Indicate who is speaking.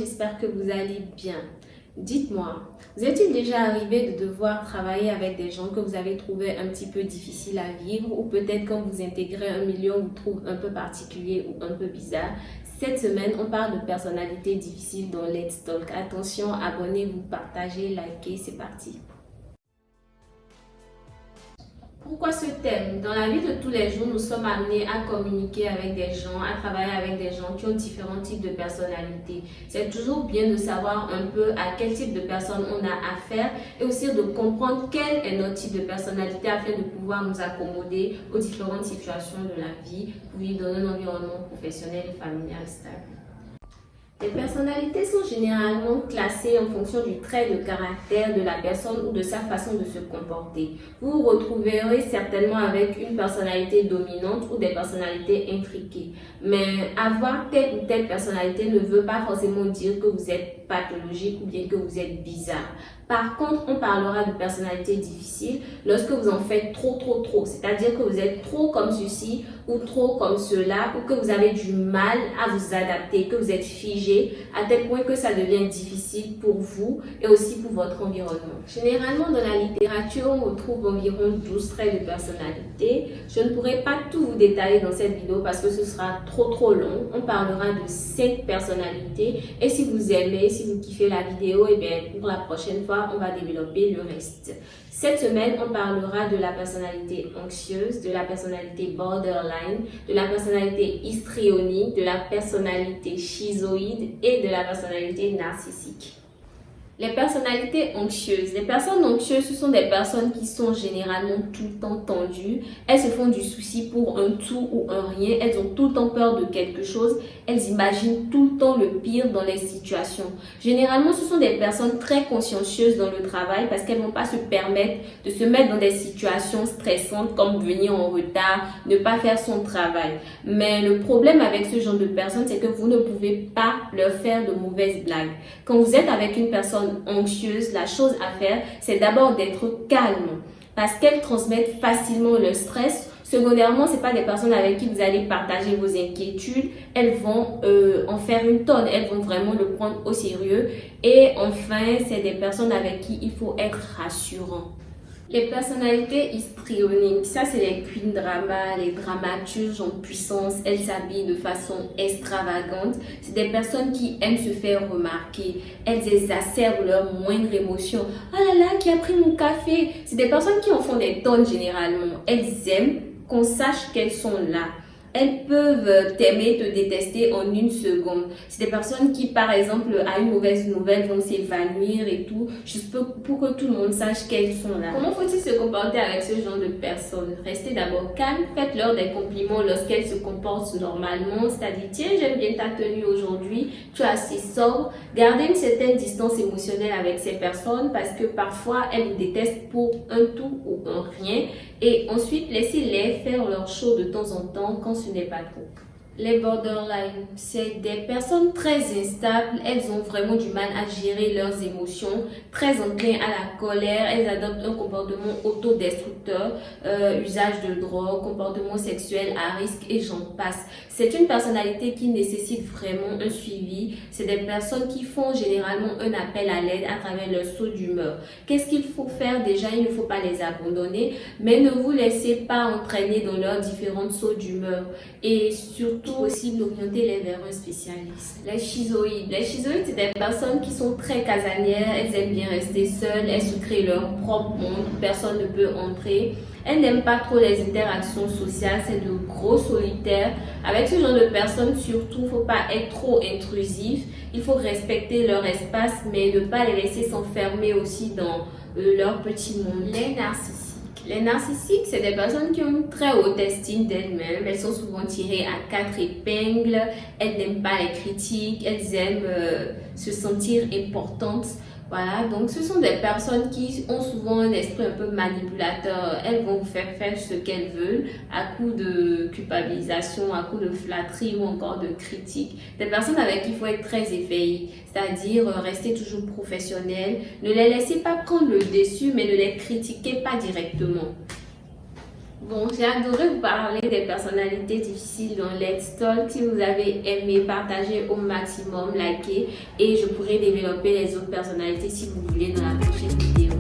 Speaker 1: j'espère que vous allez bien. Dites-moi, vous est-il déjà arrivé de devoir travailler avec des gens que vous avez trouvé un petit peu difficiles à vivre ou peut-être quand vous intégrez un milieu, vous trouvez un peu particulier ou un peu bizarre? Cette semaine, on parle de personnalités difficiles dans Let's Talk. Attention, abonnez-vous, partagez, likez, c'est parti. Pourquoi ce thème? Dans la vie de tous les jours, nous sommes amenés à communiquer avec des gens, à travailler avec des gens qui ont différents types de personnalités. C'est toujours bien de savoir un peu à quel type de personne on a affaire et aussi de comprendre quel est notre type de personnalité afin de pouvoir nous accommoder aux différentes situations de la vie pour vivre dans un environnement professionnel et familial stable. Les personnalités sont généralement classées en fonction du trait de caractère de la personne ou de sa façon de se comporter. Vous vous retrouverez certainement avec une personnalité dominante ou des personnalités intriquées. Mais avoir telle ou telle personnalité ne veut pas forcément dire que vous êtes pathologique ou bien que vous êtes bizarre. Par contre, on parlera de personnalité difficile lorsque vous en faites trop. C'est-à-dire que vous êtes trop comme ceci ou trop comme cela ou que vous avez du mal à vous adapter, que vous êtes figé à tel point que ça devient difficile pour vous et aussi pour votre environnement. Généralement, dans la littérature, on retrouve environ 12 traits de personnalité. Je ne pourrai pas tout vous détailler dans cette vidéo parce que ce sera trop long. On parlera de 5 personnalités et si vous aimez, si vous kiffez la vidéo, et bien pour la prochaine fois, on va développer le reste. Cette semaine, on parlera de la personnalité anxieuse, de la personnalité borderline, de la personnalité histrionique, de la personnalité schizoïde et de la personnalité narcissique. Les personnalités anxieuses. Les personnes anxieuses, ce sont des personnes qui sont généralement tout le temps tendues. Elles se font du souci pour un tout ou un rien. Elles ont tout le temps peur de quelque chose. Elles imaginent tout le temps le pire dans les situations. Généralement, ce sont des personnes très consciencieuses dans le travail parce qu'elles ne vont pas se permettre de se mettre dans des situations stressantes comme venir en retard, ne pas faire son travail. Mais le problème avec ce genre de personnes, c'est que vous ne pouvez pas leur faire de mauvaises blagues. Quand vous êtes avec une personne anxieuse, la chose à faire, c'est d'abord d'être calme parce qu'elles transmettent facilement le stress. Secondairement, c'est pas des personnes avec qui vous allez partager vos inquiétudes. Elles vont en faire une tonne. Elles vont vraiment le prendre au sérieux. Et enfin, c'est des personnes avec qui il faut être rassurant. Les personnalités histrioniques, ça c'est les queen drama, les dramaturges en puissance, elles s'habillent de façon extravagante. C'est des personnes qui aiment se faire remarquer, elles exacerbent leur moindre émotion. Oh là là, qui a pris mon café? C'est des personnes qui en font des tonnes généralement. Elles aiment qu'on sache qu'elles sont là. Elles peuvent t'aimer, te détester en une seconde. C'est des personnes qui, par exemple, à une mauvaise nouvelle, vont s'évanouir et tout, juste pour que tout le monde sache qu'elles sont là. Comment faut-il se comporter avec ce genre de personnes? Restez d'abord calme, faites-leur des compliments lorsqu'elles se comportent normalement, c'est-à-dire, tiens, j'aime bien ta tenue aujourd'hui, tu es assez sobre. Gardez une certaine distance émotionnelle avec ces personnes parce que parfois, elles vous détestent pour un tout ou un rien. Et ensuite, laissez-les faire leur show de temps en temps quand ce n'est pas trop. Les borderline, c'est des personnes très instables, elles ont vraiment du mal à gérer leurs émotions, très enclines à la colère, elles adoptent un comportement autodestructeur, usage de drogue, comportement sexuel à risque et j'en passe. C'est une personnalité qui nécessite vraiment un suivi, c'est des personnes qui font généralement un appel à l'aide à travers leur saut d'humeur. Qu'est-ce qu'il faut faire? Déjà, il ne faut pas les abandonner, mais ne vous laissez pas entraîner dans leurs différentes sauts d'humeur et surtout possible d'orienter vers un spécialiste. Les schizoïdes, c'est des personnes qui sont très casanières, elles aiment bien rester seules, elles se créent leur propre monde, personne ne peut entrer. Elles n'aiment pas trop les interactions sociales, c'est de gros solitaires. Avec ce genre de personnes, surtout, il ne faut pas être trop intrusif, il faut respecter leur espace, mais ne pas les laisser s'enfermer aussi dans leur petit monde. Les narcissiques. Les narcissiques, c'est des personnes qui ont une très haute estime d'elles-mêmes. Elles sont souvent tirées à 4 épingles. Elles n'aiment pas les critiques. Elles aiment se sentir importantes. Voilà, donc ce sont des personnes qui ont souvent un esprit un peu manipulateur. Elles vont vous faire faire ce qu'elles veulent à coup de culpabilisation, à coup de flatterie ou encore de critique. Des personnes avec qui il faut être très éveillé, c'est-à-dire rester toujours professionnel. Ne les laissez pas prendre le dessus, mais ne les critiquez pas directement. Bon, j'ai adoré vous parler des personnalités difficiles dans Let's Talk. Si vous avez aimé, partagez au maximum, likez et je pourrai développer les autres personnalités si vous voulez dans la prochaine vidéo.